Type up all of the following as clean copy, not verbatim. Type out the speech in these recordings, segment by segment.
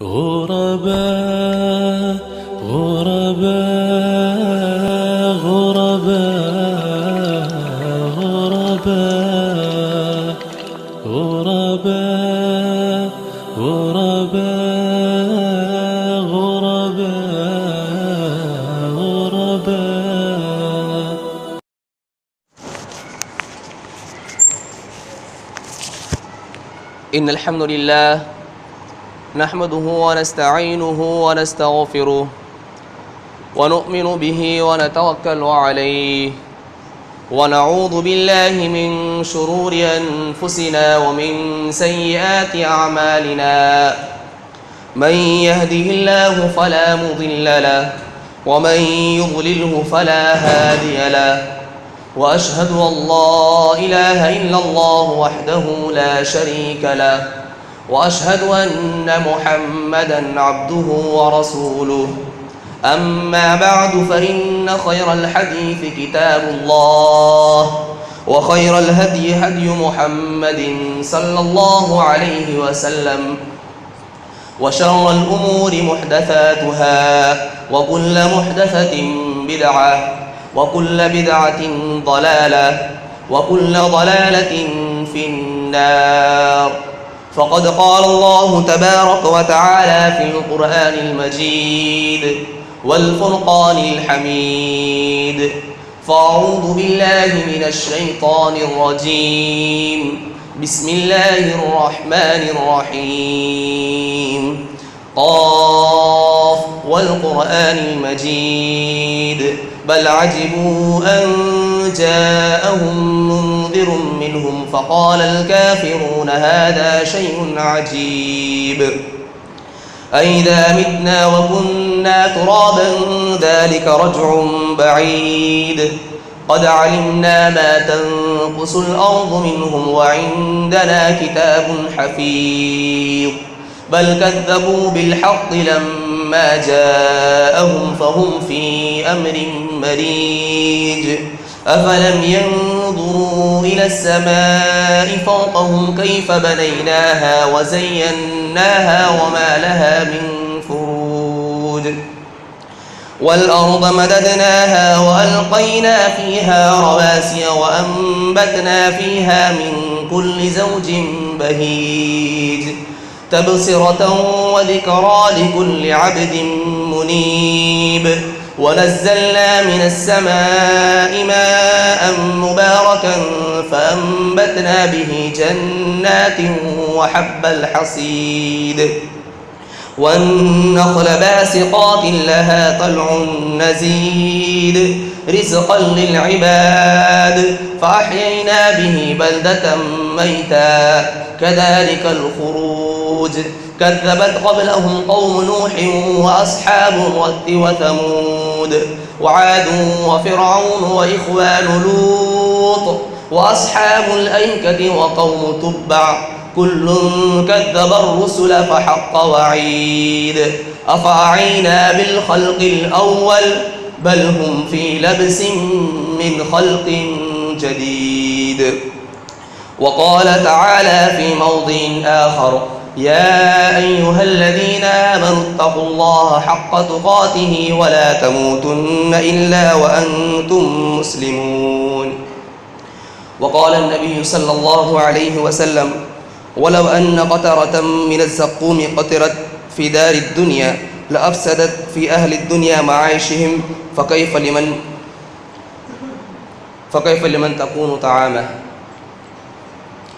غرباء غرباء غرباء غرباء غرباء غرباء غرباء غرباء. إن الحمد لله نحمده ونستعينه ونستغفره ونؤمن به ونتوكل عليه ونعوذ بالله من شرور أنفسنا ومن سيئات أعمالنا. من يهده الله فلا مضل له ومن يضلله فلا هادي له، وأشهد أن لا إله إلا الله وحده لا شريك له، وأشهد أن محمدًا عبده ورسوله. أما بعد، فإن خير الحديث كتاب الله، وخير الهدي هدي محمد صلى الله عليه وسلم، وشر الأمور محدثاتها، وكل محدثة بدعة، وكل بدعة ضلالة، وكل ضلالة في النار. فقد قال الله تبارك وتعالى في القرآن المجيد والفرقان الحميد: فأعوذ بالله من الشيطان الرجيم. بسم الله الرحمن الرحيم. قاف والقرآن المجيد بل عجبوا أن جاءهم منذر منهم فقال الكافرون هذا شيء عجيب. أئذا متنا وكنا ترابا ذلك رجع بعيد. قد علمنا ما تنقص الأرض منهم وعندنا كتاب حفيظ. بل كذبوا بالحق لما جاءهم فهم في أمر مريج. أفلم ينظروا إلى السماء فوقهم كيف بنيناها وزيناها وما لها من فروج. والأرض مددناها وألقينا فيها رواسي وأنبتنا فيها من كل زوج بهيج، تبصرة وذكرى لكل عبد منيب. ونزلنا من السماء ماء مباركا فأنبتنا به جنات وحب الحصيد، والنخل باسقات لها طلع نزيد، رزقا للعباد. فأحيينا به بلدة ميتا كذلك الخروج. كذبت قبلهم قوم نوح وأصحاب الرس وثمود وعاد وفرعون وإخوان لوط وأصحاب الأيكة وقوم تبع، كل كذب الرسل فحق وعيد. أفأعينا بالخلق الأول بل هم في لبس من خلق جديد. وقال تعالى في موضع آخر: يا أيها الذين آمنوا اتقوا الله حق تقاته ولا تموتن إلا وأنتم مسلمون. وقال النبي صلى الله عليه وسلم: ولو أن قطرة من الزقوم قطرت في دار الدنيا لأفسدت في أهل الدنيا معايشهم، فكيف لمن تكون طعامه.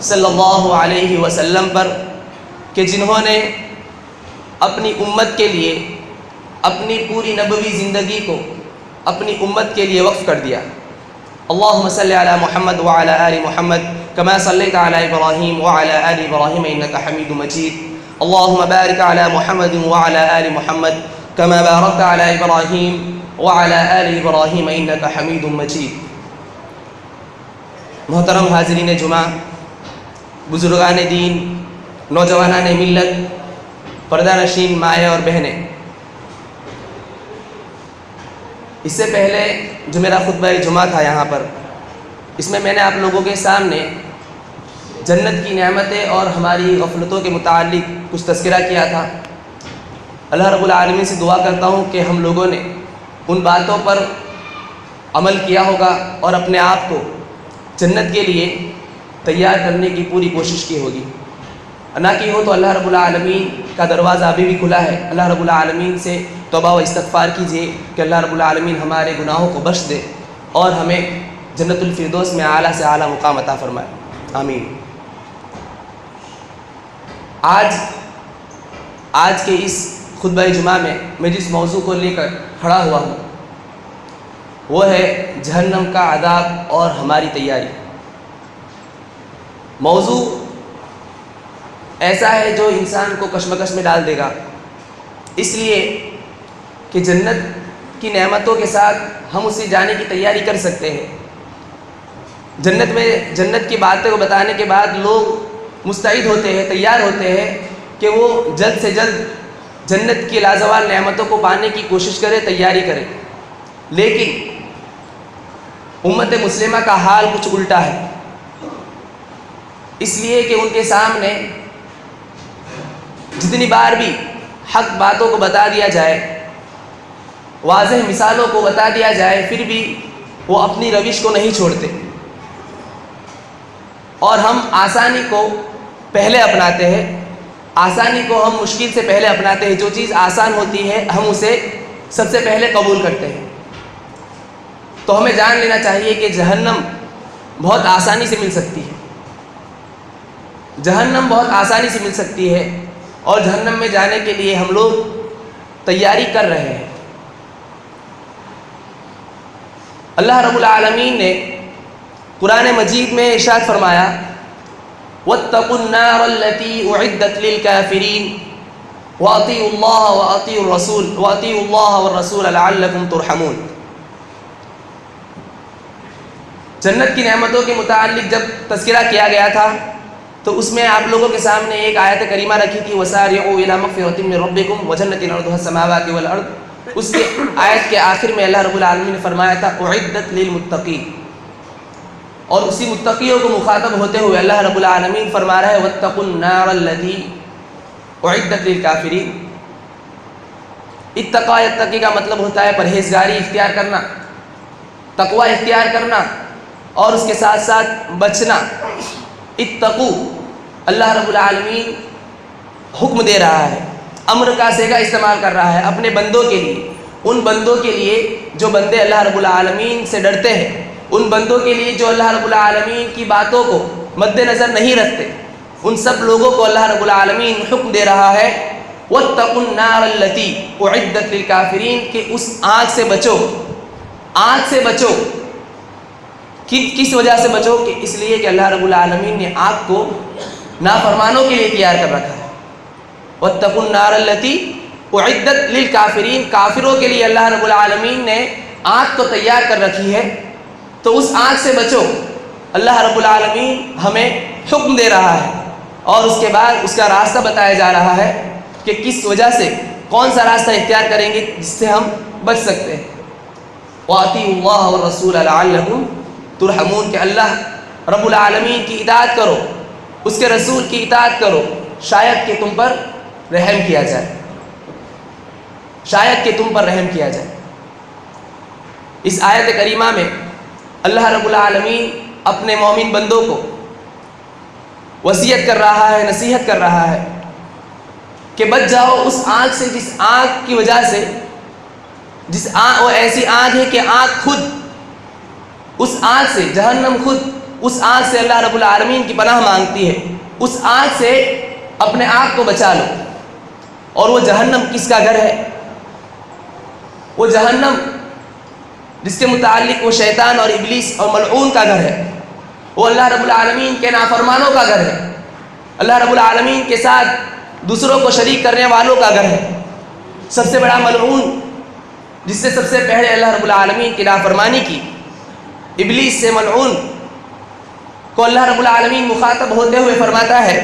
صلی اللہ علیہ وسلم پر کہ جنہوں نے اپنی امت کے لیے اپنی پوری نبوی زندگی کو اپنی امت کے لیے وقف کر دیا۔ اللہم صلی علی محمد وعلی آل محمد کما صلیت علی ابراہیم وعلی آل ابراہیم انکا حمید مجید۔ اللہم بارک علی محمد وعلی آل محمد کما بارکت علی ابراہیم وعلی آل ابراہیم انکا حمید مجید۔ محترم حاضرین جمعہ، بزرگان دین، نوجوانان ملت، پردہ نشین مائیں اور بہنیں، اس سے پہلے جو میرا خطبہ جمعہ تھا یہاں پر، اس میں نے آپ لوگوں کے سامنے جنت کی نعمتیں اور ہماری غفلتوں کے متعلق کچھ تذکرہ کیا تھا۔ اللہ رب العالمین سے دعا کرتا ہوں کہ ہم لوگوں نے ان باتوں پر عمل کیا ہوگا اور اپنے آپ کو جنت کے لیے تیار کرنے کی پوری کوشش کی ہوگی۔ نہ کی ہو تو اللہ رب العالمین کا دروازہ ابھی بھی کھلا ہے۔ اللہ رب العالمین سے توبہ و استغفار کیجیے کہ اللہ رب العالمین ہمارے گناہوں کو بخش دے اور ہمیں جنت الفردوس میں اعلیٰ سے اعلیٰ مقام عطا فرمائے، آمین۔ آج کے اس خطبہ جمعہ میں جس موضوع کو لے کر کھڑا ہوا ہوں وہ ہے جہنم کا عذاب اور ہماری تیاری۔ موضوع ایسا ہے جو انسان کو کشمکش میں ڈال دے گا، اس لیے کہ جنت کی نعمتوں کے ساتھ ہم اسے جانے کی تیاری کر سکتے ہیں۔ جنت کی باتوں کو بتانے کے بعد لوگ مستعد ہوتے ہیں، تیار ہوتے ہیں کہ وہ جلد سے جلد جنت کی لازوال نعمتوں کو پانے کی کوشش کرے، تیاری کرے، لیکن امت مسلمہ کا حال کچھ الٹا ہے، اس لیے کہ ان کے سامنے جتنی بار بھی حق باتوں کو بتا دیا جائے، واضح مثالوں کو بتا دیا جائے، پھر بھی وہ اپنی روش کو نہیں چھوڑتے اور ہم آسانی کو پہلے اپناتے ہیں۔ آسانی کو ہم مشکل سے پہلے اپناتے ہیں۔ جو چیز آسان ہوتی ہے ہم اسے سب سے پہلے قبول کرتے ہیں۔ تو ہمیں جان لینا چاہیے کہ جہنم بہت آسانی سے مل سکتی ہے، جہنم بہت آسانی سے مل سکتی ہے اور جہنم میں جانے کے لیے ہم لوگ تیاری کر رہے ہیں۔ اللہ رب العالمین نے قرآن مجید میں ارشاد فرمایا وَاتَّقُوا النَّارَ الَّتِي أُعِدَّتْ لِلْكَافِرِينَ وَأَطِيعُوا اللَّهَ وَالرَّسُولَ لَعَلَّكُمْ تُرْحَمُونَ۔ جنت کی نعمتوں کے متعلق جب تذکرہ کیا گیا تھا تو اس میں آپ لوگوں کے سامنے ایک آیت کریمہ رکھی تھی وَسَارِعُوا إِلَىٰ مَغْفِرَةٍ مِّن رَّبِّكُمْ وَجَنَّةٍ عَرْضُهَا السَّمَاوَاتُ وَالْأَرْضُ۔ اس کے آیت کے آخر میں اللہ رب العالمین نے فرمایا تھا اعدت للمتقین، اور اسی متقیوں کو مخاطب ہوتے ہوئے اللہ رب العالمین فرما رہا ہے وَاتَّقُوا النَّارَ الَّتِي اعدت للکافرین۔ اتقا، یتقی کا مطلب ہوتا ہے پرہیزگاری اختیار کرنا، تقوی اختیار کرنا اور اس کے ساتھ ساتھ بچنا۔ اتقو، اللہ رب العالمین حکم دے رہا ہے، امر کا صیغہ استعمال کر رہا ہے اپنے بندوں کے لیے، ان بندوں کے لیے جو بندے اللہ رب العالمین سے ڈرتے ہیں، ان بندوں کے لیے جو اللہ رب العالمین کی باتوں کو مد نظر نہیں رکھتے، ان سب لوگوں کو اللہ رب العالمین حکم دے رہا ہے وَاتَّقُوا النَّارَ الَّتِي أُعِدَّتْ لِلْكَافِرِينَ کہ اس آگ سے بچو، آگ سے بچو۔ کس وجہ سے بچو؟ کہ اس لیے کہ اللہ رب العالمین نے آگ کو نافرمانوں کے لیے تیار کر رکھا ہے۔ وَاتَّقُوا النَّارَ الَّتِي أُعِدَّتْ لِلْكَافِرِينَ، کافروں کے لیے اللہ رب العالمین نے آگ کو تیار کر رکھی ہے، تو اس آگ سے بچو۔ اللہ رب العالمین ہمیں حکم دے رہا ہے اور اس کے بعد اس کا راستہ بتایا جا رہا ہے کہ کس وجہ سے، کون سا راستہ اختیار کریں گے جس سے ہم بچ سکتے ہیں۔ وَأَطِيعُوا اللَّهَ وَالرَّسُولَ لَعَلَّكُمْ تُرْحَمُونَ کہ اللہ رب العالمین کی اطاعت کرو، اس کے رسول کی اطاعت کرو، شاید کہ تم پر رحم کیا جائے، شاید کہ تم پر رحم کیا جائے۔ اس آیت کریمہ میں اللہ رب العالمین اپنے مومن بندوں کو وصیت کر رہا ہے، نصیحت کر رہا ہے کہ بچ جاؤ اس آگ سے جس آگ کی وجہ سے، وہ ایسی آگ ہے کہ آگ خود، اس آگ سے جہنم خود اس آگ سے اللہ رب العالمین کی پناہ مانگتی ہے، اس آگ سے اپنے آپ کو بچا لو۔ اور وہ جہنم کس کا گھر ہے؟ وہ جہنم جس کے متعلق وہ شیطان اور ابلیس اور ملعون کا گھر ہے، وہ اللہ رب العالمین کے نافرمانوں کا گھر ہے، اللہ رب العالمین کے ساتھ دوسروں کو شریک کرنے والوں کا گھر ہے۔ سب سے بڑا ملعون جس سے سب سے پہلے اللہ رب العالمین کی نافرمانی کی، ابلیس سے ملعون کو اللہ رب العالمین مخاطب ہوتے ہوئے فرماتا ہے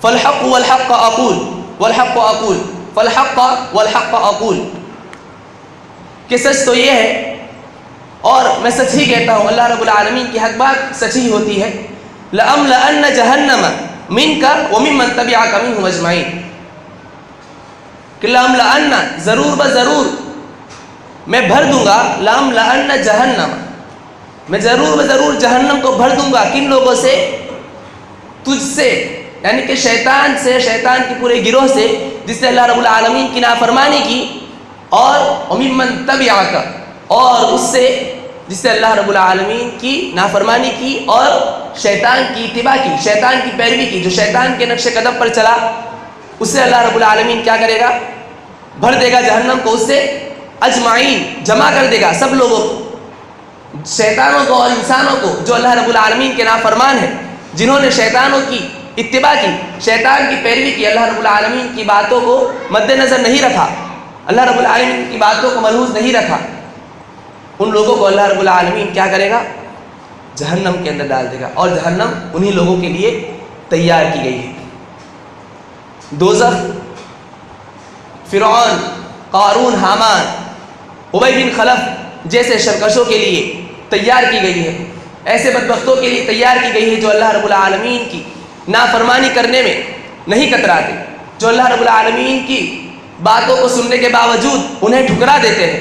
فالحق والحق اقول والحق اقول فالحق والحق اقول، کہ سچ تو یہ ہے اور میں سچ ہی کہتا ہوں، اللہ رب العالمین کی حق بات سچ ہی ہوتی ہے۔ لأملأن جہنم منک وممن تبعک منہم اجمعین، کہ لأملأن ضرور بضرور میں بھر دوں گا، لأملأن جہنم میں ضرور بضرور جہنم کو بھر دوں گا، کن لوگوں سے؟ تجھ سے، یعنی کہ شیطان سے، شیطان کے پورے گروہ سے جس نے اللہ رب العالمین کی نافرمانی کی، اور وممن تبعک، اور اس سے جس نے اللہ رب العالمین کی نافرمانی کی اور شیطان کی اتباع کی، شیطان کی پیروی کی، جو شیطان کے نقش قدم پر چلا، اس سے اللہ رب العالمین کیا کرے گا؟ بھر دے گا جہنم کو، اس سے اجمعین جمع کر دے گا سب لوگوں کو، شیطانوں کو اور انسانوں کو جو اللہ رب العالمین کے نافرمان ہیں، جنہوں نے شیطانوں کی اتباع کی، شیطان کی پیروی کی، اللہ رب العالمین کی باتوں کو مد نظر نہیں رکھا، اللہ رب العالمین کی باتوں کو ملحوظ نہیں رکھا، ان لوگوں کو اللہ رب العالمین کیا کرے گا؟ جہنم کے اندر ڈال دے گا، اور جہنم انہی لوگوں کے لیے تیار کی گئی ہے۔ دوزخ فرعون، قارون، حامان، ابی بن خلف جیسے سرکشوں کے لیے تیار کی گئی ہے، ایسے بدبختوں کے لیے تیار کی گئی ہے جو اللہ رب العالمین کی نافرمانی کرنے میں نہیں کتراتے، جو اللہ رب العالمین کی باتوں کو سننے کے باوجود انہیں ٹھکرا دیتے ہیں،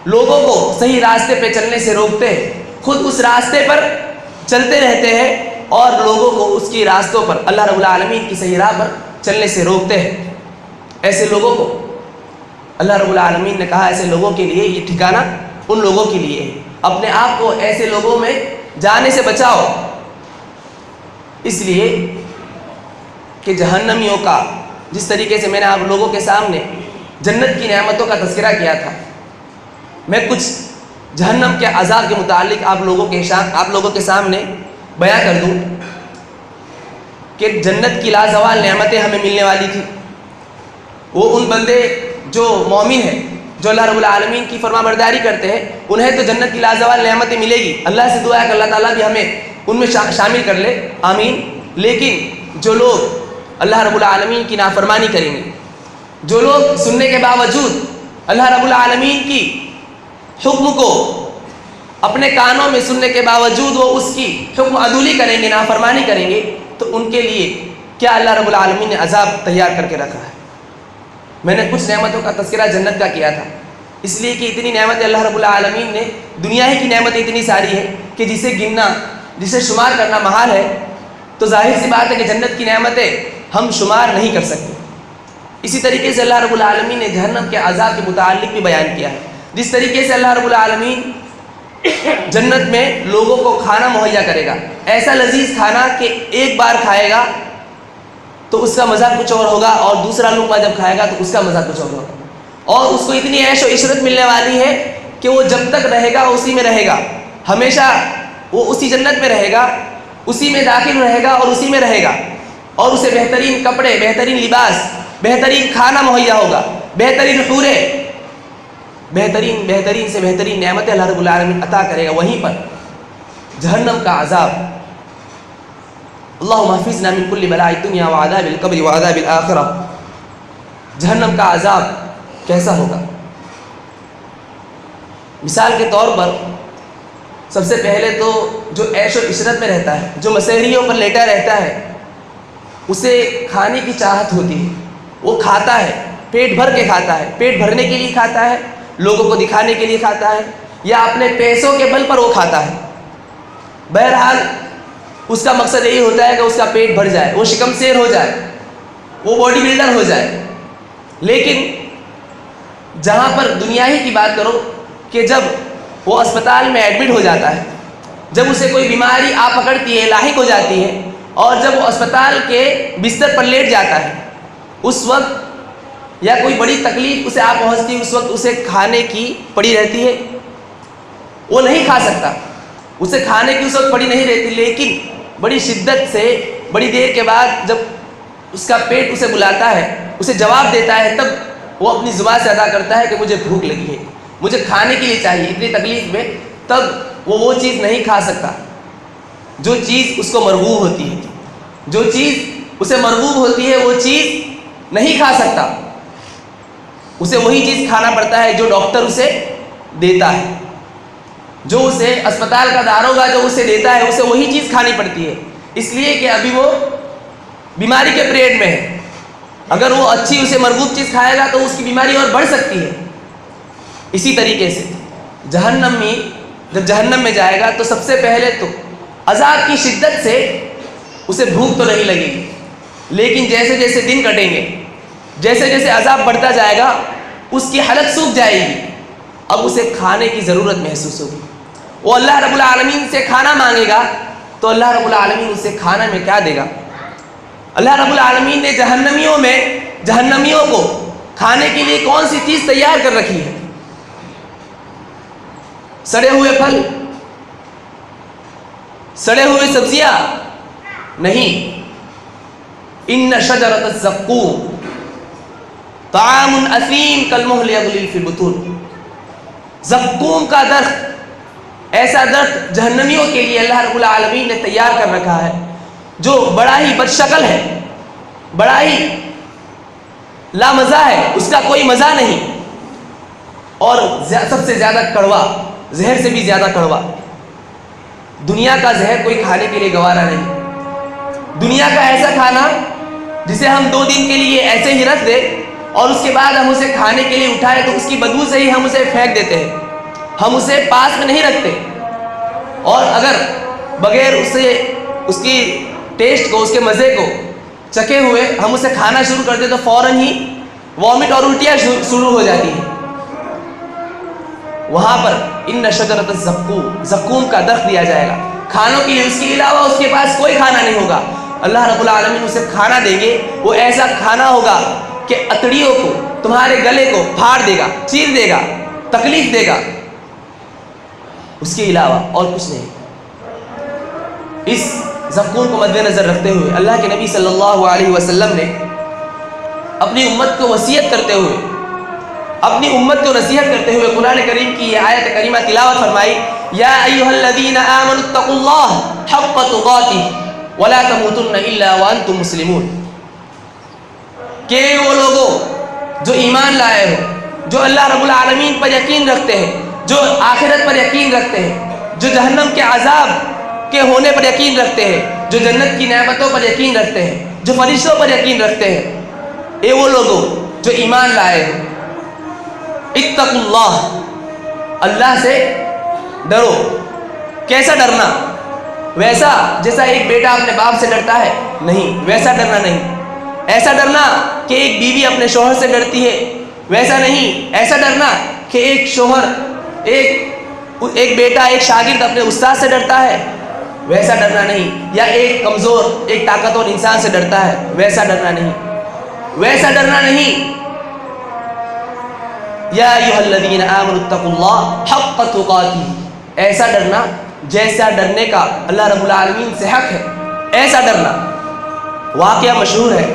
لوگوں کو صحیح راستے پہ چلنے سے روکتے ہیں، خود اس راستے پر چلتے رہتے ہیں اور لوگوں کو اس کی راستوں پر، اللہ رب العالمین کی صحیح راہ پر چلنے سے روکتے ہیں۔ ایسے لوگوں کو اللہ رب العالمین نے کہا، ایسے لوگوں کے لیے یہ ٹھکانہ ان لوگوں کے لیے ہے، اپنے آپ کو ایسے لوگوں میں جانے سے بچاؤ، اس لیے کہ جہنمیوں کا جس طریقے سے میں نے آپ لوگوں کے سامنے جنت کی نعمتوں کا تذکرہ کیا تھا، میں کچھ جہنم کے عذاب کے متعلق آپ لوگوں کے سامنے بیان کر دوں کہ جنت کی لازوال نعمتیں ہمیں ملنے والی تھی۔ وہ ان بندے جو مومن ہیں، جو اللہ رب العالمین کی فرما برداری کرتے ہیں، انہیں تو جنت کی لازوال نعمتیں ملے گی، اللہ سے دعا ہے کہ اللہ تعالیٰ بھی ہمیں ان میں شامل کر لے، آمین۔ لیکن جو لوگ اللہ رب العالمین کی نافرمانی کریں گے، جو لوگ سننے کے باوجود اللہ رب العالمین کی حکم کو اپنے کانوں میں سننے کے باوجود وہ اس کی حکم عدولی کریں گے، نافرمانی کریں گے، تو ان کے لیے کیا اللہ رب العالمین نے عذاب تیار کر کے رکھا ہے۔ میں نے کچھ نعمتوں کا تذکرہ جنت کا کیا تھا، اس لیے کہ اتنی نعمتیں اللہ رب العالمین نے، دنیا ہی کی نعمتیں اتنی ساری ہیں کہ جسے گننا، جسے شمار کرنا محال ہے، تو ظاہر سی بات ہے کہ جنت کی نعمتیں ہم شمار نہیں کر سکتے۔ اسی طریقے سے اللہ رب العالمین نے جہنم کے عذاب کے متعلق بھی بیان کیا ہے، جس طریقے سے اللہ رب العالمین جنت میں لوگوں کو کھانا مہیا کرے گا، ایسا لذیذ کھانا کہ ایک بار کھائے گا تو اس کا مزہ کچھ اور ہوگا، اور دوسرا لقمہ جب کھائے گا تو اس کا مزہ کچھ اور ہوگا، اور اس کو اتنی عیش و عشرت ملنے والی ہے کہ وہ جب تک رہے گا اسی میں رہے گا، ہمیشہ وہ اسی جنت میں رہے گا، اسی میں داخل رہے گا اور اسی میں رہے گا، اور اسے بہترین کپڑے، بہترین لباس، بہترین کھانا مہیا ہوگا، بہترین حوریں، بہترین سے بہترین نعمتیں اللہ رب العالمین عطا کرے گا۔ وہیں پر جہنم کا عذاب، اللہم احفظنا من کل بلاء الدنیا وعذاب القبر وعذاب الآخرہ، جہنم کا عذاب کیسا ہوگا؟ مثال کے طور پر سب سے پہلے تو جو عیش و عشرت میں رہتا ہے، جو مسحریوں پر لیٹا رہتا ہے، اسے کھانے کی چاہت ہوتی ہے، وہ کھاتا ہے، پیٹ بھر کے کھاتا ہے، پیٹ بھرنے کے لیے کھاتا ہے، لوگوں کو دکھانے کے لیے کھاتا ہے، یا اپنے پیسوں کے بل پر وہ کھاتا ہے۔ بہرحال اس کا مقصد یہی ہوتا ہے کہ اس کا پیٹ بھر جائے، وہ شکم سیر ہو جائے، وہ باڈی بلڈر ہو جائے۔ لیکن جہاں پر دنیا ہی کی بات کرو کہ جب وہ اسپتال میں ایڈمٹ ہو جاتا ہے، جب اسے کوئی بیماری آ پکڑتی ہے، لاحق ہو جاتی ہے، اور جب وہ اسپتال کے بستر پر لیٹ جاتا ہے، اس وقت یا کوئی بڑی تکلیف اسے آ پہنچتی ہے، اس وقت اسے کھانے کی پڑی رہتی ہے، وہ نہیں کھا سکتا، اسے کھانے کی اس وقت پڑی نہیں رہتی، لیکن بڑی شدت سے بڑی دیر کے بعد جب اس کا پیٹ اسے بلاتا ہے، اسے جواب دیتا ہے، تب وہ اپنی زبان سے ادا کرتا ہے کہ مجھے بھوک لگی ہے، مجھے کھانے کے لیے چاہیے، اتنی تکلیف میں تب وہ چیز نہیں کھا سکتا جو چیز اس کو مرغوب ہوتی ہے، جو چیز اسے مرغوب ہوتی ہے وہ چیز نہیں کھا سکتا، اسے وہی چیز کھانا پڑتا ہے جو ڈاکٹر اسے دیتا ہے، جو اسے اسپتال کا داروغہ جو اسے دیتا ہے، اسے وہی چیز کھانی پڑتی ہے، اس لیے کہ ابھی وہ بیماری کے پیریڈ میں ہے، اگر وہ اچھی اسے مرغوب چیز کھائے گا تو اس کی بیماری اور بڑھ سکتی ہے۔ اسی طریقے سے جہنمی جب جہنم میں جائے گا تو سب سے پہلے تو عذاب کی شدت سے اسے بھوک تو نہیں لگے گی، لیکن جیسے جیسے دن کٹیں گے، جیسے جیسے عذاب بڑھتا جائے گا، اس کی حلق سوکھ جائے گی، اب اسے کھانے کی ضرورت محسوس ہوگی، وہ اللہ رب العالمین سے کھانا مانگے گا تو اللہ رب العالمین اسے کھانا میں کیا دے گا؟ اللہ رب العالمین نے جہنمیوں کو کھانے کے لیے کون سی چیز تیار کر رکھی ہے؟ سڑے ہوئے پھل، سڑے ہوئے سبزیاں نہیں، ان شجرۃ الزقوم طعام اثیم کالمہل یغلی فی البطون، زقوم کا درخت، ایسا درخت جہنمیوں کے لیے اللہ رب العالمین نے تیار کر رکھا ہے جو بڑا ہی بدشکل ہے، بڑا ہی لامزہ ہے، اس کا کوئی مزہ نہیں، اور سب سے زیادہ کڑوا، زہر سے بھی زیادہ کڑوا۔ دنیا کا زہر کوئی کھانے کے لیے گوارا نہیں، دنیا کا ایسا کھانا جسے ہم 2 دن کے لیے ایسے ہی رکھ دیں اور اس کے بعد ہم اسے کھانے کے لیے اٹھائے تو اس کی بدبو سے ہی ہم اسے پھینک دیتے ہیں، ہم اسے پاس میں نہیں رکھتے، اور اگر بغیر اس کی ٹیسٹ کو، اس کے مزے کو چکے ہوئے ہم اسے کھانا شروع کر دیں تو فوراً ہی وامٹ اور الٹیاں شروع ہو جاتی ہیں۔ وہاں پر ان شجرۃ الزقوم، زقوم کا درخت دیا جائے گا کھانوں کے لیے، اس کے علاوہ اس کے پاس کوئی کھانا نہیں ہوگا، اللہ رب العالمین اسے کھانا دیں گے، وہ ایسا کھانا ہوگا کہ اتڑیوں کو، تمہارے گلے کو پھاڑ دے گا، چیر دے گا، تکلیف دے گا، اس کے علاوہ اور کچھ نہیں۔ اس زقوم کو مد نظر رکھتے ہوئے اللہ کے نبی صلی اللہ علیہ وسلم نے اپنی امت کو وصیت کرتے ہوئے، اپنی امت کو نصیحت کرتے ہوئے قرآن کریم کی یہ آیت کریمہ تلاوت فرمائی، یا ایھا الذین آمنوا اتقوا اللہ حق تقاتہ ولا تموتن الا وانتم مسلمون، کہ وہ لوگوں جو ایمان لائے ہو، جو اللہ رب العالمین پر یقین رکھتے ہیں، جو آخرت پر یقین رکھتے ہیں، جو جہنم کے عذاب کے ہونے پر یقین رکھتے ہیں، جو جنت کی نعمتوں پر یقین رکھتے ہیں، جو فرشتوں پر یقین رکھتے ہیں، اے وہ لوگوں جو ایمان لائے ہو، اتقوا اللہ، اللہ سے ڈرو۔ کیسا ڈرنا؟ ویسا جیسا ایک بیٹا اپنے باپ سے ڈرتا ہے؟ نہیں، ویسا ڈرنا نہیں۔ ایسا ڈرنا کہ ایک بیوی اپنے شوہر سے ڈرتی ہے؟ ویسا نہیں۔ ایسا ڈرنا کہ ایک شوہر، ایک بیٹا، ایک شاگرد اپنے استاد سے ڈرتا ہے؟ ویسا ڈرنا نہیں۔ یا ایک کمزور، ایک طاقتور انسان سے ڈرتا ہے؟ ویسا ڈرنا نہیں، ویسا ڈرنا نہیں۔ یا ایھا الذین آمنوا اتقوا اللہ حق تقاتہ، ایسا ڈرنا جیسا ڈرنے کا اللہ رب العالمین سے حق ہے، ایسا ڈرنا۔ واقعہ مشہور ہے،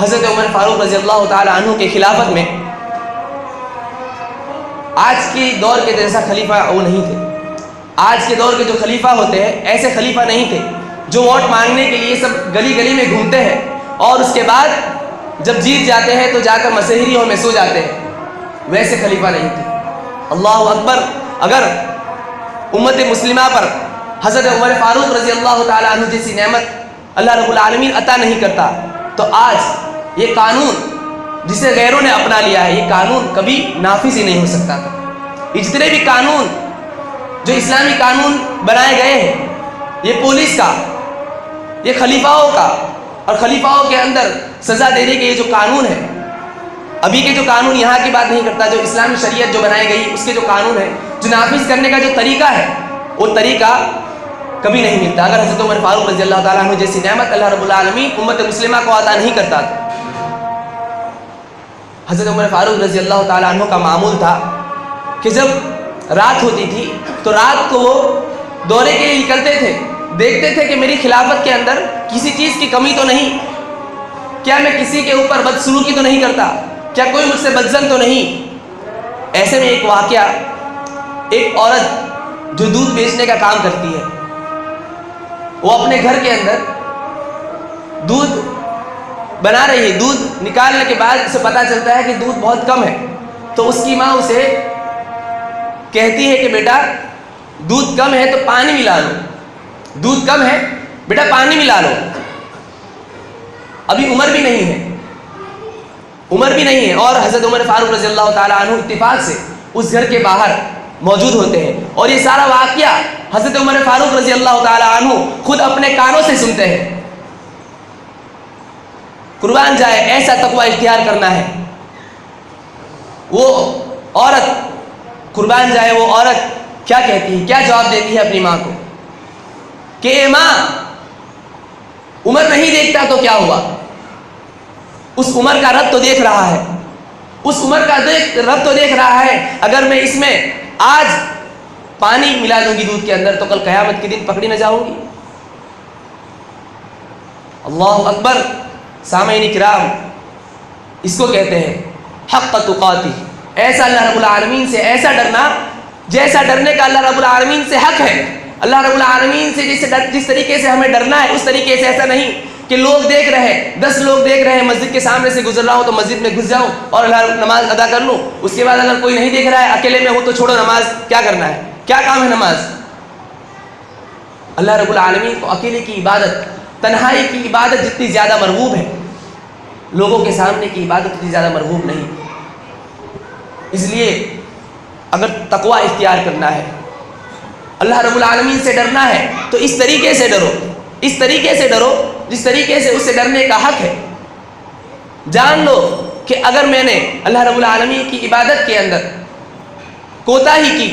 حضرت عمر فاروق رضی اللہ تعالی عنہ کے خلافت میں آج کے دور کے جیسا خلیفہ وہ نہیں تھے۔ آج کے دور کے جو خلیفہ ہوتے ہیں ایسے خلیفہ نہیں تھے، جو ووٹ مانگنے کے لیے سب گلی گلی میں گھومتے ہیں اور اس کے بعد جب جیت جاتے ہیں تو جا کر مسحریوں میں سو جاتے ہیں، ویسے خلیفہ نہیں تھے۔ اللہ اکبر! اگر امت مسلمہ پر حضرت عمر فاروق رضی اللہ تعالی عنہ جیسی نعمت اللہ رب العالمین عطا نہیں کرتا تو آج یہ قانون جسے غیروں نے اپنا لیا ہے، یہ قانون کبھی نافذ ہی نہیں ہو سکتا تھا۔ یہ جتنے بھی قانون جو اسلامی قانون بنائے گئے ہیں، یہ پولیس کا، یہ خلیفاؤں کا، اور خلیفاؤں کے اندر سزا دینے کے یہ جو قانون ہے، ابھی کے جو قانون یہاں کی بات نہیں کرتا، جو اسلامی شریعت جو بنائی گئی اس کے جو قانون ہے، جو نافذ کرنے کا جو طریقہ ہے، وہ طریقہ کبھی نہیں ملتا۔ اگر حضرت عمر فاروق رضی اللہ تعالیٰ عنہ جیسی نعمت اللہ رب العالمین امت مسلمہ کو عطا نہیں کرتا تھا۔ حضرت عمر فاروق رضی اللہ تعالیٰ عنہ کا معمول تھا کہ جب رات ہوتی تھی تو رات کو وہ دورے کے لیے نکلتے تھے، دیکھتے تھے کہ میری خلافت کے اندر کسی چیز کی کمی تو نہیں، کیا میں کسی کے اوپر بدسلوکی تو نہیں کرتا، کیا کوئی مجھ سے بدظن تو نہیں۔ ایسے میں ایک واقعہ، ایک عورت جو دودھ بیچنے کا کام کرتی ہے، وہ اپنے گھر کے اندر دودھ بنا رہی ہے، دودھ نکالنے کے بعد اسے پتہ چلتا ہے کہ دودھ بہت کم ہے، تو اس کی ماں اسے کہتی ہے کہ بیٹا دودھ کم ہے تو پانی ملا لو، دودھ کم ہے بیٹا پانی ملا لو۔ ابھی عمر بھی نہیں ہے اور حضرت عمر فاروق رضی اللہ تعالیٰ عنہ اتفاق سے اس گھر کے باہر موجود ہوتے ہیں، اور یہ سارا واقعہ حضرت عمر فاروق رضی اللہ تعالیٰ عنہ خود اپنے کانوں سے سنتے ہیں۔ قربان جائے ایسا تقوی اختیار کرنا ہے۔ وہ عورت، قربان جائے وہ عورت کیا کہتی ہے، کیا جواب دیتی ہے اپنی ماں کو کہ اے ماں، عمر نہیں دیکھتا تو کیا ہوا، اس عمر کا رب تو دیکھ رہا ہے، اس عمر کا رب تو دیکھ رہا ہے۔ اگر میں اس میں آج پانی ملا دوں گی دودھ کے اندر تو کل قیامت کے دن پکڑی نہ جاؤں گی۔ اللہ اکبر۔ سامعین کرام، اس کو کہتے ہیں حق تقاتی، ایسا اللہ رب العالمین سے ایسا ڈرنا جیسا ڈرنے کا اللہ رب العالمین سے حق ہے۔ اللہ رب العالمین سے جس طریقے سے ہمیں ڈرنا ہے اس طریقے سے ایسا نہیں کہ لوگ دیکھ رہے ہیں، 10 لوگ دیکھ رہے ہیں، مسجد کے سامنے سے گزر رہا ہوں تو مسجد میں گھس جاؤں اور اللہ نماز ادا کر لوں، اس کے بعد اگر کوئی نہیں دیکھ رہا ہے، اکیلے میں ہوں تو چھوڑو نماز، کیا کرنا ہے، کیا کام ہے نماز۔ اللہ رب العالمین کو اکیلے کی عبادت، تنہائی کی عبادت جتنی زیادہ مرغوب ہے، لوگوں کے سامنے کی عبادت اتنی زیادہ مرغوب نہیں۔ اس لیے اگر تقوی اختیار کرنا ہے، اللہ رب العالمین سے ڈرنا ہے تو اس طریقے سے ڈرو، اس طریقے سے ڈرو جس طریقے سے اس سے ڈرنے کا حق ہے۔ جان لو کہ اگر میں نے اللہ رب العالمین کی عبادت کے اندر کوتاہی کی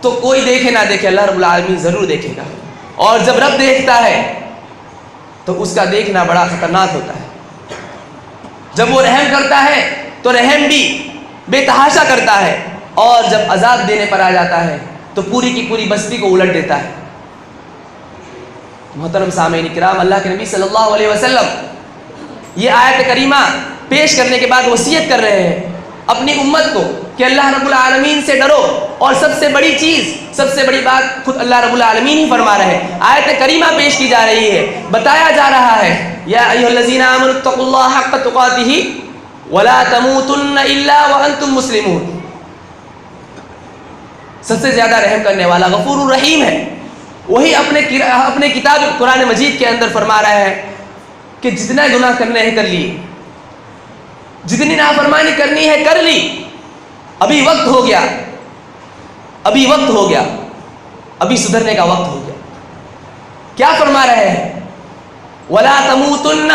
تو کوئی دیکھے نہ دیکھے اللہ رب العالمین ضرور دیکھے گا، اور جب رب دیکھتا ہے تو اس کا دیکھنا بڑا خطرناک ہوتا ہے۔ جب وہ رحم کرتا ہے تو رحم بھی بے تحاشا کرتا ہے، اور جب عذاب دینے پر آ جاتا ہے تو پوری کی پوری بستی کو الٹ دیتا ہے۔ محترم سامعین کرام، اللہ کے نبی صلی اللہ علیہ وسلم یہ آیت کریمہ پیش کرنے کے بعد وصیت کر رہے ہیں اپنی امت کو کہ اللہ رب العالمین سے ڈرو، اور سب سے بڑی چیز، سب سے بڑی بات خود اللہ رب العالمین ہی فرما رہے ہیں۔ آیت کریمہ پیش کی جا رہی ہے، بتایا جا رہا ہے یا ایھا الذین آمنوا اتقوا اللہ حق تقاتہ ولا تموتن الا وانتم مسلمون۔ سب سے زیادہ رحم کرنے والا غفور الرحیم ہے، وہی اپنے کتاب قرآن مجید کے اندر فرما رہا ہے کہ جتنا گناہ کرنے ہیں کر لیے، جتنی نافرمانی کرنی ہے کر لی، ابھی وقت ہو گیا، ابھی وقت ہو گیا، ابھی سدھرنے کا وقت ہو گیا۔ کیا فرما رہے ہیں؟ ولا تموتن،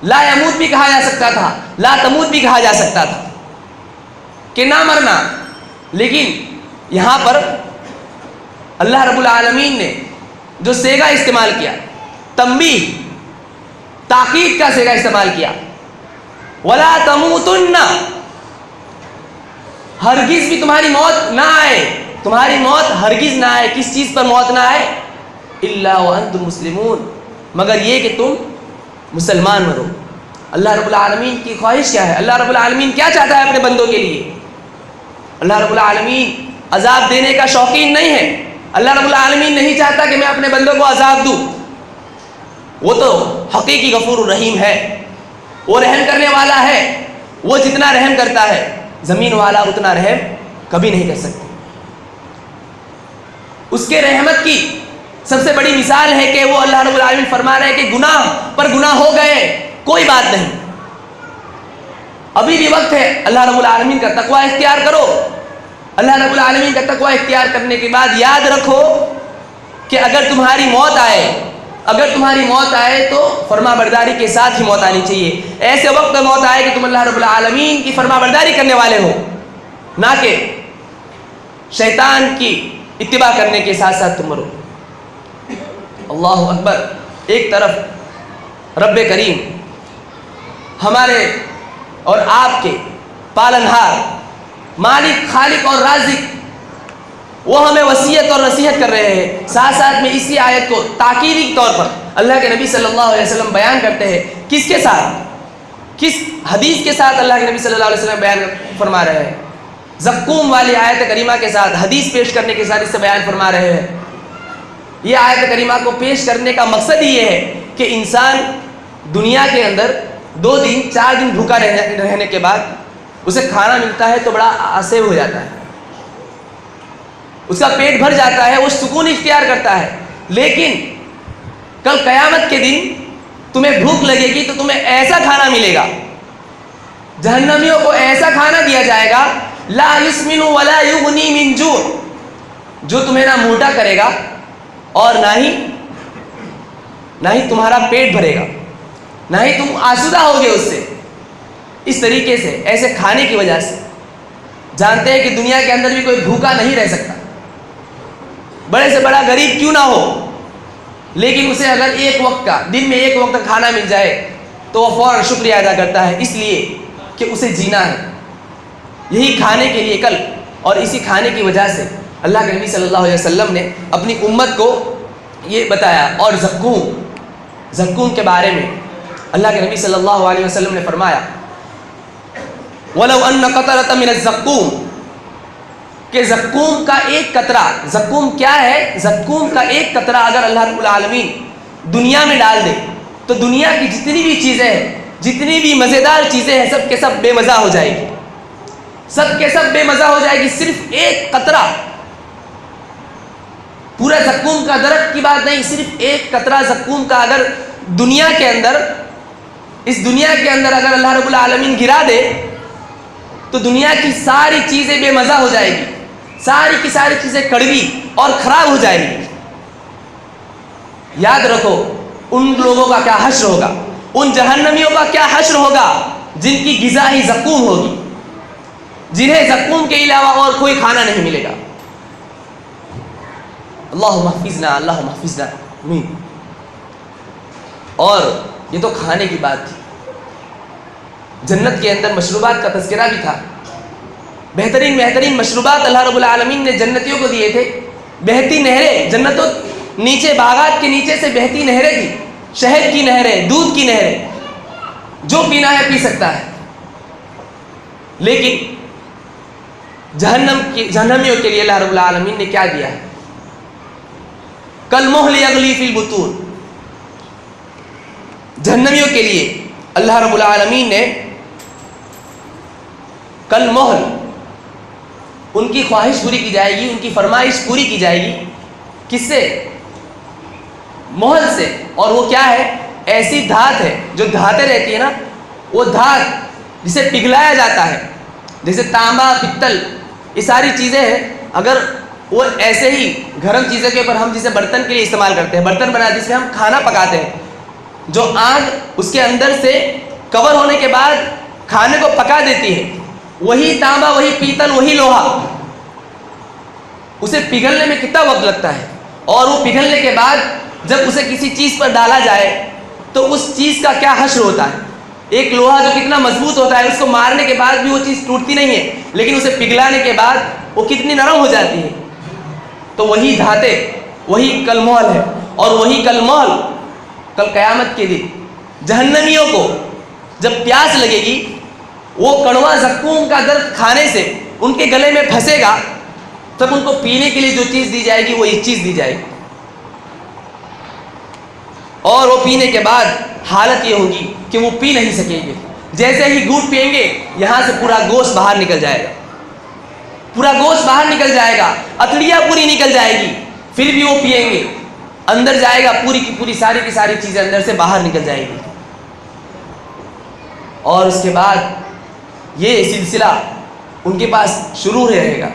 لا یموت بھی کہا جا سکتا تھا، لا تموت بھی کہا جا سکتا تھا کہ نہ مرنا، لیکن یہاں پر اللہ رب العالمین نے جو صیغہ استعمال کیا، تنبیہ، تاکید کا صیغہ استعمال کیا، ولا تموتن، ہرگز بھی تمہاری موت نہ آئے، تمہاری موت ہرگز نہ آئے۔ کس چیز پر موت نہ آئے؟ الا وانتم مسلمون، مگر یہ کہ تم مسلمان مرو۔ اللہ رب العالمین کی خواہش کیا ہے؟ اللہ رب العالمین کیا چاہتا ہے اپنے بندوں کے لیے؟ اللہ رب العالمین عذاب دینے کا شوقین نہیں ہے۔ اللہ رب العالمین نہیں چاہتا کہ میں اپنے بندوں کو عذاب دوں، وہ تو حقیقی غفور الرحیم ہے، وہ رحم کرنے والا ہے، وہ جتنا رحم کرتا ہے زمین والا اتنا رحم کبھی نہیں کر سکتا۔ اس کے رحمت کی سب سے بڑی مثال ہے کہ وہ اللہ رب العالمین فرما رہے ہیں کہ گناہ پر گناہ ہو گئے، کوئی بات نہیں، ابھی بھی وقت ہے، اللہ رب العالمین کا تقوی اختیار کرو۔ اللہ رب العالمین کا تقوی اختیار کرنے کے بعد یاد رکھو کہ اگر تمہاری موت آئے، اگر تمہاری موت آئے تو فرما برداری کے ساتھ ہی موت آنی چاہیے. ایسے وقت میں موت آئے کہ تم اللہ رب العالمین کی فرما برداری کرنے والے ہو, نہ کہ شیطان کی اتباع کرنے کے ساتھ ساتھ تم مرو. اللہ اکبر. ایک طرف رب کریم ہمارے اور آپ کے پالنہار, مالک, خالق اور رازق, وہ ہمیں وصیت اور نصیحت کر رہے ہیں. ساتھ ساتھ میں اسی آیت کو تاکیدی طور پر اللہ کے نبی صلی اللہ علیہ وسلم بیان کرتے ہیں. کس کے ساتھ, کس حدیث کے ساتھ اللہ کے نبی صلی اللہ علیہ وسلم بیان فرما رہے ہیں؟ زقوم والی آیت کریمہ کے ساتھ, حدیث پیش کرنے کے ساتھ اس سے بیان فرما رہے ہیں. یہ آیت کریمہ کو پیش کرنے کا مقصد یہ ہے کہ انسان دنیا کے اندر 2 دن 4 دن بھوکا رہنے کے بعد اسے کھانا ملتا ہے تو بڑا آسیب ہو جاتا ہے, اس کا پیٹ بھر جاتا ہے, وہ سکون اختیار کرتا ہے. لیکن کل قیامت کے دن تمہیں بھوک لگے گی تو تمہیں ایسا کھانا ملے گا, جہنمیوں کو ایسا کھانا دیا جائے گا, لا یسمن ولا یغنی من جوع, جو تمہیں نہ موٹا کرے گا اور نہ ہی تمہارا پیٹ بھرے گا, نہ ہی تم آسودہ ہوگے اس سے. اس طریقے سے ایسے کھانے کی وجہ سے جانتے ہیں کہ دنیا کے اندر بھی کوئی بھوکا نہیں رہ سکتا, بڑے سے بڑا غریب کیوں نہ ہو, لیکن اسے اگر ایک وقت کا, دن میں ایک وقت کا کھانا مل جائے تو وہ فوراً شکریہ ادا کرتا ہے, اس لیے کہ اسے جینا ہے. یہی کھانے کے لیے کل, اور اسی کھانے کی وجہ سے اللہ کے نبی صلی اللہ علیہ وسلم نے اپنی امت کو یہ بتایا. اور زقوم کے بارے میں اللہ کے نبی صلی اللہ علیہ وسلم نے فرمایا وَلَوْ أَنَّ قَطَرَةً مِنَ الزَّقُّومِ, کہ زقوم کا ایک قطرہ, زقوم کیا ہے, زقوم کا ایک قطرہ اگر اللہ رب العالمین دنیا میں ڈال دے تو دنیا کی جتنی بھی چیزیں ہیں, جتنی بھی مزیدار چیزیں ہیں, سب کے سب بے مزہ ہو جائے گی, سب کے سب بے مزہ ہو جائے گی. صرف ایک قطرہ, پورا زقوم کا درخت کی بات نہیں, صرف ایک قطرہ زقوم کا اگر دنیا کے اندر, اس دنیا کے اندر اگر اللہ رب العالمین گرا دے تو دنیا کی ساری چیزیں بے مزہ ہو جائے گی, ساری کی ساری چیزیں کڑوی اور خراب ہو جائیں گی. یاد رکھو ان لوگوں کا کیا حشر ہوگا, ان جہنمیوں کا کیا حشر ہوگا جن کی غذا ہی زقوم ہوگی, جنہیں زقوم کے علاوہ اور کوئی کھانا نہیں ملے گا. اللہم احفظنا, اللہم احفظنا, آمین. اور یہ تو کھانے کی بات تھی. جنت کے اندر مشروبات کا تذکرہ بھی تھا. بہترین مشروبات اللہ رب العالمین نے جنتیوں کو دیے تھے. بہتی نہریں, جنتوں نیچے باغات کے نیچے سے بہتی نہریں تھی, شہد کی نہریں, دودھ کی نہریں, جو پینا ہے پی سکتا ہے. لیکن جہنمیوں کے لیے اللہ رب العالمین نے کیا دیا ہے؟ کالمہل یغلی فی البطون. جہنمیوں کے لیے اللہ رب العالمین نے کالمہل, ان کی خواہش پوری کی جائے گی, ان کی فرمائش پوری کی جائے گی. کس سے؟ مہل سے. اور وہ کیا ہے؟ ایسی دھات ہے, جو دھاتیں رہتی ہے نا, وہ دھات جسے پگھلایا جاتا ہے, جیسے تانبا, پتل, یہ ساری چیزیں ہیں. اگر وہ ایسے ہی گرم چیزوں کے اوپر ہم جسے برتن کے لیے استعمال کرتے ہیں, برتن بنا جس میں ہم کھانا پکاتے ہیں, جو آگ اس کے اندر سے کور ہونے کے بعد کھانے کو پکا دیتی ہے, وہی تانبا, وہی پیتل, وہی لوہا, اسے پگھلنے میں کتنا وقت لگتا ہے. اور وہ پگھلنے کے بعد جب اسے کسی چیز پر ڈالا جائے تو اس چیز کا کیا حشر ہوتا ہے. ایک لوہا جو کتنا مضبوط ہوتا ہے, اس کو مارنے کے بعد بھی وہ چیز ٹوٹتی نہیں ہے, لیکن اسے پگھلانے کے بعد وہ کتنی نرم ہو جاتی ہے. تو وہی دھاتیں, وہی کالمہل ہے. اور وہی کالمہل کل قیامت کے دن جہنمیوں کو جب پیاس لگے گی, وہ کڑوا زقوم کا درخت کھانے سے ان کے گلے میں پھنسے گا, تب ان کو پینے کے لیے جو چیز دی جائے گی وہ یہ چیز دی جائے گی. اور وہ پینے کے بعد حالت یہ ہوگی کہ وہ پی نہیں سکیں گے. جیسے ہی گھونٹ پئیں گے, یہاں سے پورا گوشت باہر نکل جائے گا, پورا گوشت باہر نکل جائے گا, اتڑیاں پوری نکل جائے گی. پھر بھی وہ پئیں گے, اندر جائے گا, پوری کی پوری ساری کی ساری چیزیں اندر سے باہر نکل جائے گی. اور اس کے بعد یہ سلسلہ ان کے پاس شروع رہے گا,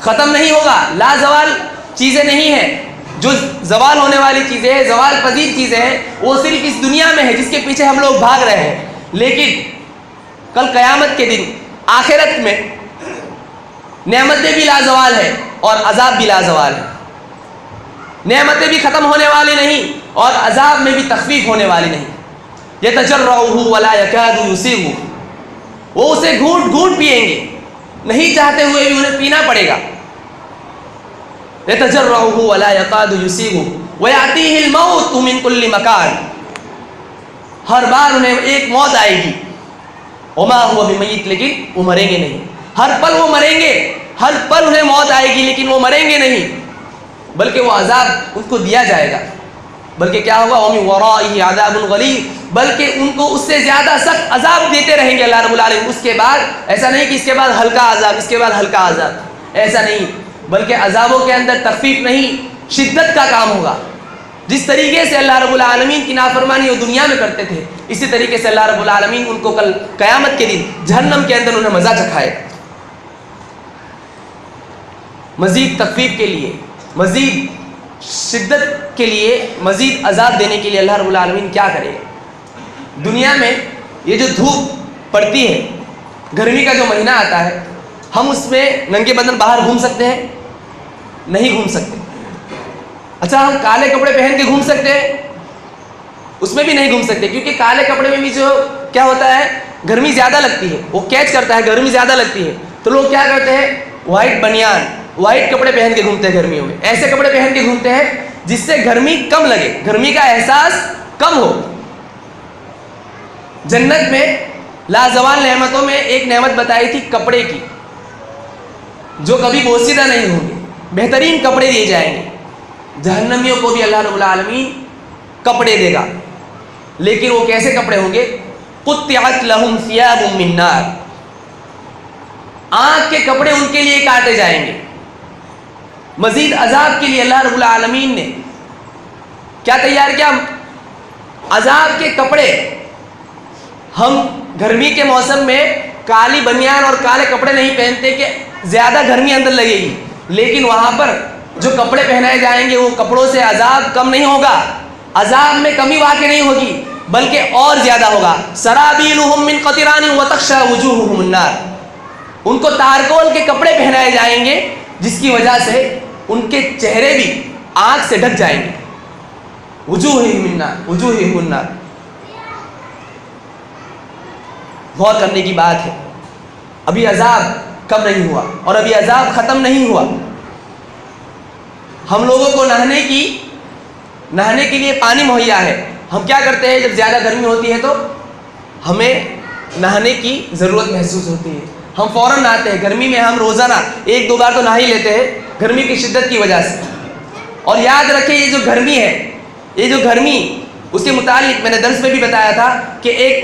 ختم نہیں ہوگا. لازوال چیزیں نہیں ہیں, جو زوال ہونے والی چیزیں ہیں، زوال پذیر چیزیں ہیں، وہ صرف اس دنیا میں ہے جس کے پیچھے ہم لوگ بھاگ رہے ہیں. لیکن کل قیامت کے دن آخرت میں نعمتیں بھی لازوال ہیں اور عذاب بھی لازوال ہے. نعمتیں بھی ختم ہونے والی نہیں اور عذاب میں بھی تخفیف ہونے والی نہیں. یتجرعہ ولا یکاد یسیغہ، وہ اسے گھونٹ گھونٹ پیئیں گے، نہیں چاہتے ہوئے بھی انہیں پینا پڑے گا. یتجرعہ ولا یکاد یسیغہ ویأتیہ الموت من کل مکان، ہر بار انہیں ایک موت آئے گی. وما هو بمیت، لیکن وہ مریں گے نہیں. ہر پل وہ مریں گے، ہر پل انہیں موت آئے گی لیکن وہ مریں گے نہیں، بلکہ وہ عذاب ان کو دیا جائے گا. بلکہ کیا ہوگا؟ ومن ورائہ عذاب غلیظ، بلکہ ان کو اس سے زیادہ سخت عذاب دیتے رہیں گے اللہ رب العالمین. اس کے بعد ایسا نہیں کہ اس کے بعد ہلکا عذاب، اس کے بعد ہلکا عذاب، ایسا نہیں، بلکہ عذابوں کے اندر تخفیف نہیں، شدت کا کام ہوگا. جس طریقے سے اللہ رب العالمین کی نافرمانی وہ دنیا میں کرتے تھے، اسی طریقے سے اللہ رب العالمین ان کو کل قیامت کے دن جہنم کے اندر انہیں مزہ چکھائے. مزید تخفیف کے لیے، مزید شدت کے لیے، مزید عذاب دینے کے لیے اللہ رب العالمین کیا کرے گا؟ دنیا میں یہ جو دھوپ پڑتی ہے، گرمی کا جو مہینہ آتا ہے، ہم اس میں ننگے بدن باہر گھوم سکتے ہیں؟ نہیں گھوم سکتے. اچھا، ہم کالے کپڑے پہن کے گھوم سکتے ہیں؟ اس میں بھی نہیں گھوم سکتے، کیونکہ کالے کپڑے میں بھی جو کیا ہوتا ہے، گرمی زیادہ لگتی ہے، وہ کیچ کرتا ہے، گرمی زیادہ لگتی ہے. تو لوگ کیا کرتے ہیں؟ وائٹ بنیان، وائٹ کپڑے پہن کے گھومتے ہیں گرمیوں میں. ایسے کپڑے پہن کے گھومتے ہیں جس سے گرمی کم لگے، گرمی کا احساس کم ہو. جنت میں لازوال نعمتوں میں ایک نعمت بتائی تھی کپڑے کی، جو کبھی بوسیدہ نہیں ہوں گے، بہترین کپڑے دیے جائیں گے. جہنمیوں کو بھی اللہ رب العالمین کپڑے دے گا، لیکن وہ کیسے کپڑے ہوں گے؟ قطعت لہم ثیاب من نار، آنکھ کے کپڑے ان کے لیے کاٹے جائیں گے. مزید عذاب کے لیے اللہ رب العالمین نے کیا تیار کیا؟ عذاب کے کپڑے. ہم گرمی کے موسم میں کالی بنیان اور کالے کپڑے نہیں پہنتے کہ زیادہ گرمی اندر لگے گی، لیکن وہاں پر جو کپڑے پہنائے جائیں گے وہ کپڑوں سے عذاب کم نہیں ہوگا، عذاب میں کمی واقع نہیں ہوگی، بلکہ اور زیادہ ہوگا. سرابیلہم من قطران وتغشی وجوہہم النار، ان کو تارکول کے کپڑے پہنائے جائیں گے جس کی وجہ سے ان کے چہرے بھی آگ سے ڈھک جائیں گے. وجوہہم النار، وجوہہم النار. غور کرنے کی بات ہے، ابھی عذاب کم نہیں ہوا اور ابھی عذاب ختم نہیں ہوا. ہم لوگوں کو نہانے کے لیے پانی مہیا ہے. ہم کیا کرتے ہیں؟ جب زیادہ گرمی ہوتی ہے تو ہمیں نہانے کی ضرورت محسوس ہوتی ہے، ہم فوراً نہاتے ہیں. گرمی میں ہم روزانہ 1-2 بار تو نہا ہی لیتے ہیں گرمی کی شدت کی وجہ سے. اور یاد رکھیں، یہ جو گرمی ہے، یہ جو گرمی، اس کے متعلق میں نے درس میں بھی بتایا تھا کہ ایک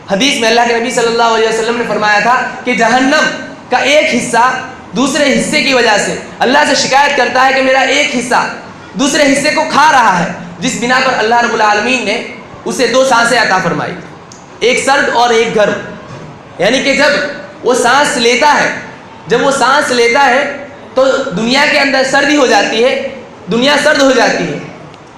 حدیث میں اللہ کے نبی صلی اللہ علیہ وسلم نے فرمایا تھا کہ جہنم کا ایک حصہ دوسرے حصے کی وجہ سے اللہ سے شکایت کرتا ہے کہ میرا ایک حصہ دوسرے حصے کو کھا رہا ہے، جس بنا پر اللہ رب العالمین نے اسے 2 سانسیں عطا فرمائی، ایک سرد اور ایک گرم. یعنی کہ جب وہ سانس لیتا ہے تو دنیا کے اندر سردی ہو جاتی ہے، دنیا سرد ہو جاتی ہے،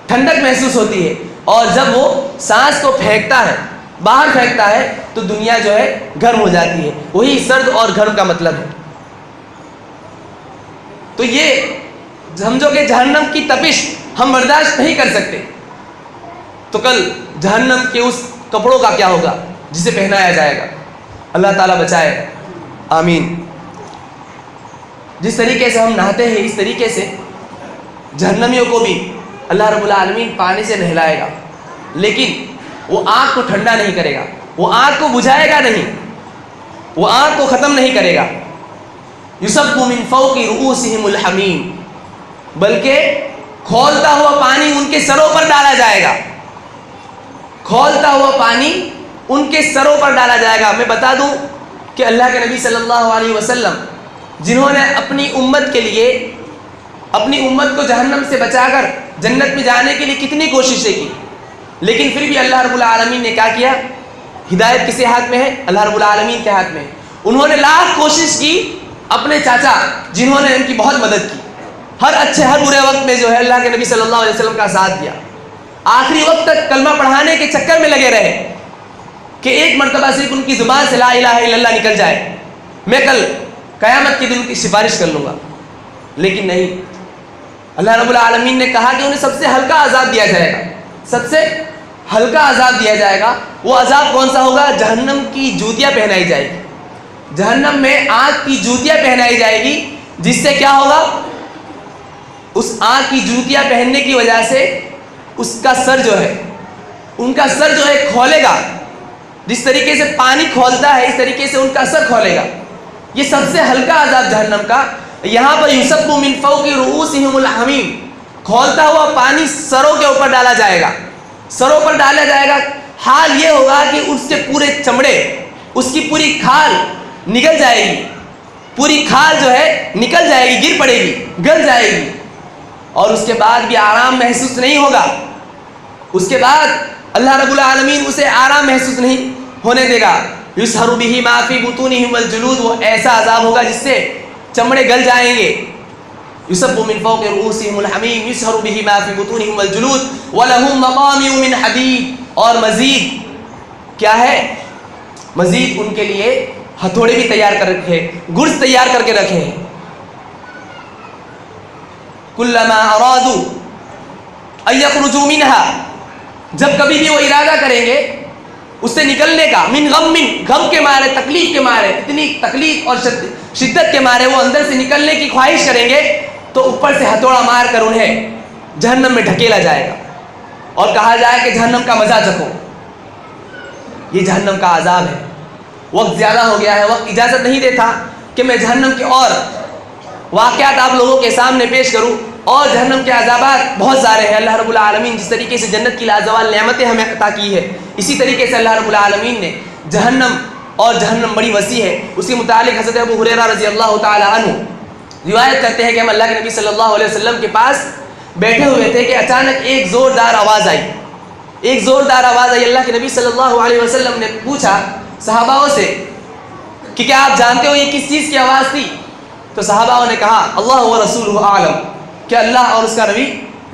ٹھنڈک محسوس ہوتی ہے، اور جب وہ سانس کو پھینکتا ہے، باہر پھینکتا ہے، تو دنیا جو ہے گرم ہو جاتی ہے. وہی سرد اور گرم کا مطلب ہے. تو یہ سمجھو کہ جہنم کی تپش ہم برداشت نہیں کر سکتے، تو کل جہنم کے اس کپڑوں کا کیا ہوگا جسے پہنایا جائے گا؟ اللہ تعالیٰ بچائے، آمین. جس طریقے سے ہم نہاتے ہیں، اس طریقے سے جہنمیوں کو بھی اللہ رب العالمین پانی سے نہلائے گا، لیکن وہ آگ کو ٹھنڈا نہیں کرے گا، وہ آگ کو بجھائے گا نہیں، وہ آگ کو ختم نہیں کرے گا. یصب من فوق رؤوسہم الحمیم، بلکہ کھولتا ہوا پانی ان کے سروں پر ڈالا جائے گا، کھولتا ہوا پانی ان کے سروں پر ڈالا جائے گا. میں بتا دوں کہ اللہ کے نبی صلی اللہ علیہ وسلم، جنہوں نے اپنی امت کے لیے، اپنی امت کو جہنم سے بچا کر جنت میں جانے کے لیے کتنی کوششیں کی، لیکن پھر بھی اللہ رب العالمین نے کیا کیا؟ ہدایت کس ہاتھ میں ہے؟ اللہ رب العالمین کے ہاتھ میں ہے. انہوں نے لاکھ کوشش کی، اپنے چاچا جنہوں نے ان کی بہت مدد کی، ہر اچھے ہر برے وقت میں جو ہے اللہ کے نبی صلی اللہ علیہ وسلم کا ساتھ دیا. آخری وقت تک کلمہ پڑھانے کے چکر میں لگے رہے کہ ایک مرتبہ صرف ان کی زبان سے لا الہ الا اللہ نکل جائے, میں کل قیامت کے دن کی سفارش کر لوں گا. لیکن نہیں, اللہ رب العالمین نے کہا کہ انہیں سب سے ہلکا عذاب دیا جائے گا, سب سے ہلکا عذاب دیا جائے گا. وہ عذاب کون سا ہوگا؟ جہنم کی جوتیاں پہنائی جائے گی. جہنم میں آگ کی جوتیاں پہنائی جائے گی, جس سے کیا ہوگا؟ اس آگ کی جوتیاں پہننے کی وجہ سے اس کا سر جو ہے, ان کا سر جو ہے کھولے گا. جس طریقے سے پانی کھولتا ہے اس طریقے سے ان کا سر کھولے گا. یہ سب سے ہلکا عذاب جہنم کا. یہاں پر یصب من فوق رؤوسہم الحمیم, کھولتا ہوا پانی سروں کے اوپر ڈالا جائے گا, سروں پر ڈالا جائے گا. حال یہ ہوگا کہ اس کے پورے چمڑے, اس کی پوری کھال نکل جائے گی, پوری کھال جو ہے نکل جائے گی, گر پڑے گی, گل جائے گی, اور اس کے بعد بھی آرام محسوس نہیں ہوگا. اس کے بعد اللہ رب العالمین اسے آرام محسوس نہیں ہونے دے گا. یسحر بہ ما فی بطونہم والجلود, وہ ایسا عذاب ہوگا جس سے چمڑے گل جائیں گے. یصب من فوق رؤوسہم الحمیم یسحر بہ ما فی بطونہم والجلود ولہم مقامع من حدید, اور مزید کیا ہے؟ مزید ان کے لیے ہتھوڑے بھی تیار کر رکھے, گرز تیار کر کے رکھے ہیں. کلما ارادوا ان یخرجوا منها, جب کبھی بھی وہ ارادہ کریں گے اس سے نکلنے کا, من غم, غم کے مارے, تکلیف کے مارے, اتنی تکلیف اور شدت کے مارے وہ اندر سے نکلنے کی خواہش کریں گے, تو اوپر سے ہتھوڑا مار کر انہیں جہنم میں ڈھکیلا جائے گا اور کہا جائے کہ جہنم کا مزہ چکھو. یہ جہنم کا عذاب ہے. وقت زیادہ ہو گیا ہے, وقت اجازت نہیں دیتا کہ میں جہنم کے اور واقعات آپ لوگوں کے سامنے پیش کروں, اور جہنم کے عذابات بہت سارے ہیں. اللہ رب العالمین جس طریقے سے جنت کی لازوال نعمتیں ہمیں عطا کی ہے, اسی طریقے سے اللہ رب العالمین نے جہنم, اور جہنم بڑی وسیع ہے. اس کے متعلق حضرت ابو ہریرہ رضی اللہ تعالی عنہ روایت کرتے ہیں کہ ہم اللہ کے نبی صلی اللہ علیہ وسلم کے پاس بیٹھے ہوئے تھے کہ اچانک ایک زوردار آواز آئی, ایک زوردار آواز آئی. اللہ کے نبی صلی اللہ علیہ وسلم نے پوچھا صحاباؤں سے کہ کیا آپ جانتے ہو یہ کس چیز کی آواز تھی؟ تو صحاباؤں نے کہا اللہ و رسولہ اعلم, کہ اللہ اور اس کا نبی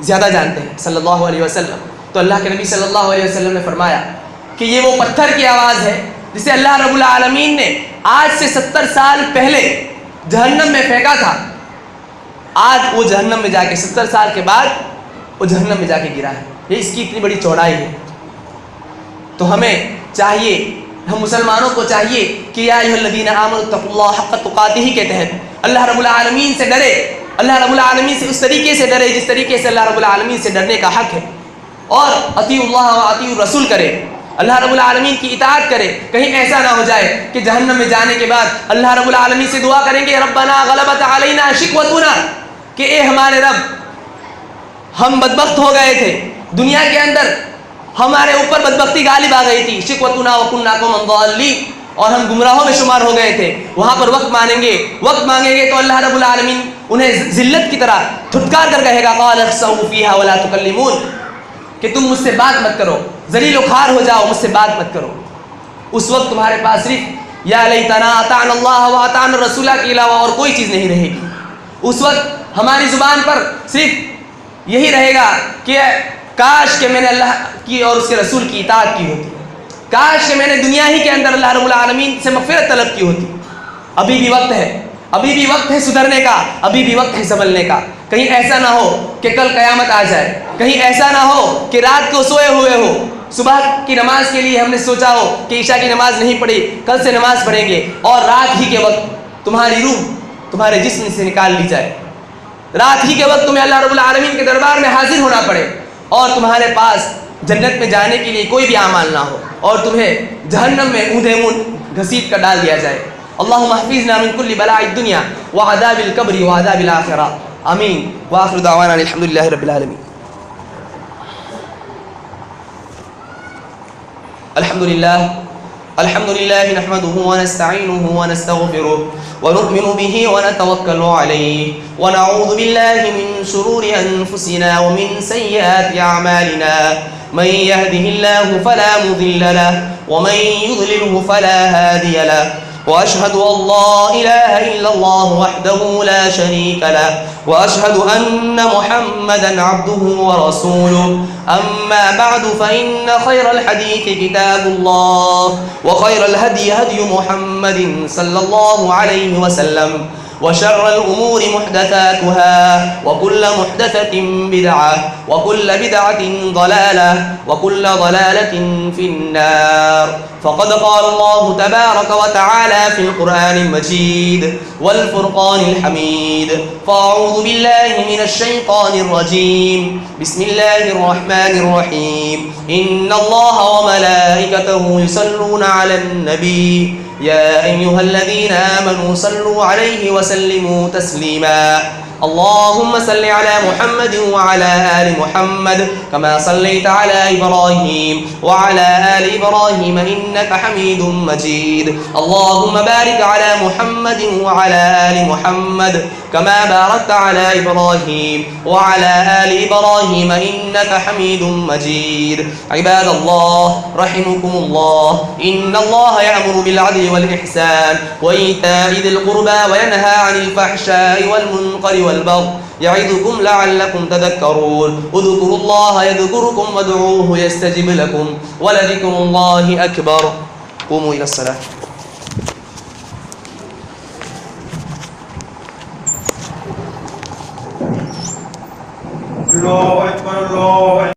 زیادہ جانتے ہیں صلی اللہ علیہ وسلم. تو اللہ کے نبی صلی اللہ علیہ وسلم نے فرمایا کہ یہ وہ پتھر کی آواز ہے جسے اللہ رب العالمین نے آج سے 70 سال پہلے جہنم میں پھینکا تھا. آج وہ جہنم میں جا کے 70 سال کے بعد وہ جہنم میں جا کے گرا ہے. یہ اس کی اتنی بڑی چوڑائی ہے. تو ہمیں چاہیے, ہم مسلمانوں کو چاہیے کہ یا ایھا الذین آمنوا اتقوا اللہ حق تقاتہ کے تحت اللہ رب العالمین سے ڈرے, اللہ رب العالمین سے اس طریقے سے ڈرے جس طریقے سے اللہ رب العالمین سے ڈرنے کا حق ہے, اور اطیعوا اللہ و اطیعوا الرسول کرے, اللہ رب العالمین کی اطاعت کرے. کہیں ایسا نہ ہو جائے کہ جہنم میں جانے کے بعد اللہ رب العالمین سے دعا کریں گے ربنا غلبت علینا شقوتنا, کہ اے ہمارے رب ہم بدبخت ہو گئے تھے دنیا کے اندر, ہمارے اوپر بدبختی غالب آ گئی تھی, شقوتنا وکنا قوما ضالین, اور ہم گمراہوں میں شمار ہو گئے تھے. وہاں پر وقت مانگیں گے تو اللہ رب العالمین انہیں ذلت کی طرح دھتکار کر کہے گا قال اخسؤوا فیھا ولا تکلمون, کہ تم مجھ سے بات مت کرو, ذلیل و خوار ہو جاؤ, مجھ سے بات مت کرو. اس وقت تمہارے پاس صرف یا لیتنا اطعنا اللہ و اطعنا الرسول کے علاوہ اور کوئی چیز نہیں رہے گی. اس وقت ہماری زبان پر صرف یہی رہے گا کہ کاش کہ میں نے اللہ کی اور اس کے رسول کی اطاعت کی ہوتی, کاش کہ میں نے دنیا ہی کے اندر اللہ رب العالمین سے مغفرت طلب کی ہوتی. ابھی بھی وقت ہے, ابھی بھی وقت ہے سدھرنے کا, ابھی بھی وقت ہے سنبھلنے کا. کہیں ایسا نہ ہو کہ کل قیامت آ جائے, کہیں ایسا نہ ہو کہ رات کو سوئے ہوئے ہو, صبح کی نماز کے لیے ہم نے سوچا ہو کہ عشاء کی نماز نہیں پڑھی, کل سے نماز پڑھیں گے, اور رات ہی کے وقت تمہاری روح تمہارے جسم سے نکال لی جائے, رات ہی کے وقت تمہیں اللہ رب العالمین کے دربار میں حاضر ہونا پڑے, اور تمہارے پاس جنت میں جانے کے لیے کوئی بھی اعمال نہ ہو, اور تمہیں جہنم میں اوندے منہ گھسیٹ کر ڈال دیا جائے. اللہم احفظنا من کل بلاء الدنیا وعذاب القبر وعذاب الآخرہ, آمین. وآخر دعوانا الحمدللہ رب العالمین. الحمد لله نحمده ونستعينه ونستغفره ونؤمن به ونتوكل عليه ونعوذ بالله من شرور أنفسنا ومن سيئات أعمالنا, من يهده الله فلا مضل له ومن يضلله فلا هادي له, وأشهد أن لا إله إلا الله وحده لا شريك له وأشهد أن محمدا عبده ورسوله. أما بعد فإن خير الحديث كتاب الله وخير الهدي هدي محمد صلى الله عليه وسلم وشر الأمور محدثاتها وكل محدثة بدعة وكل بدعة ضلالة وكل ضلالة في النار. فقد قال الله تبارك وتعالى في القرآن المجيد والفرقان الحميد: فأعوذ بالله من الشيطان الرجيم. بسم الله الرحمن الرحيم. إن الله وملائكته يصلون على النبي يا أيها الذين آمنوا صلوا عليه وسلموا تسليما. اللهم صل على محمد وعلى آل محمد كما صليت على إبراهيم وعلى آل إبراهيم إنك حميد مجيد. اللهم بارك على محمد وعلى آل محمد كما باركت على إبراهيم وعلى آل إبراهيم إنك حميد مجيد. عباد الله رحمكم الله، إن الله يأمر بالعدل والإحسان وإيتاء ذي القربى وينهى عن الفحشاء والمنكر والبغي يعظكم لعلكم تذكرون. اذكروا الله يذكركم وادعوه يستجب لكم ولذكر الله أكبر. قوموا إلى الصلاة. الله أكبر الله